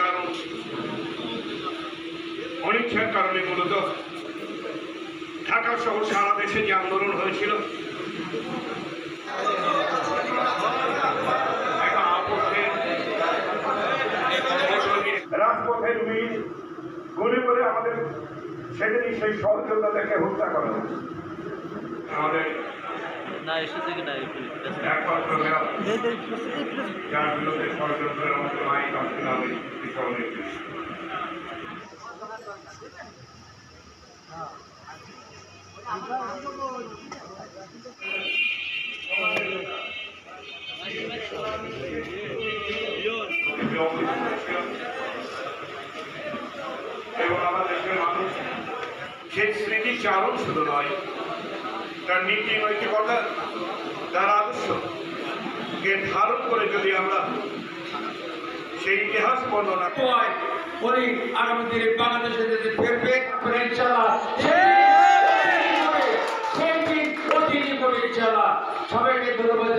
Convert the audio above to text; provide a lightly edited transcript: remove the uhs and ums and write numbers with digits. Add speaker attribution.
Speaker 1: কারণ অনিচ্ছার কারণে মূলত ঢাকা সহ সারা দেশে যে আন্দোলন হয়েছিল রাজপথের বীর গুলি করে আমাদের সেদিনই সেই সহযোদ্ধাদেরকে হত্যা করা হয়েছে। আমাদের একমাত্র যার বিরুদ্ধে ষড়যন্ত্রের মধ্যে মাইক আসছিল আমি এবং আমার দেশের মানুষ সেই স্মৃতিচারণ শুধু নয়, তার নীতি নৈতিকতা, তার আদর্শকে ধারণ করে যদি আমরা সেই ইতিহাস বর্ণনা
Speaker 2: উনি আগামী দিনে বাংলাদেশে যদি ফিরবে ইনশাআল্লাহ সেই দিন অধীনে করে ইনশাআল্লাহ সবাইকে ধন্যবাদ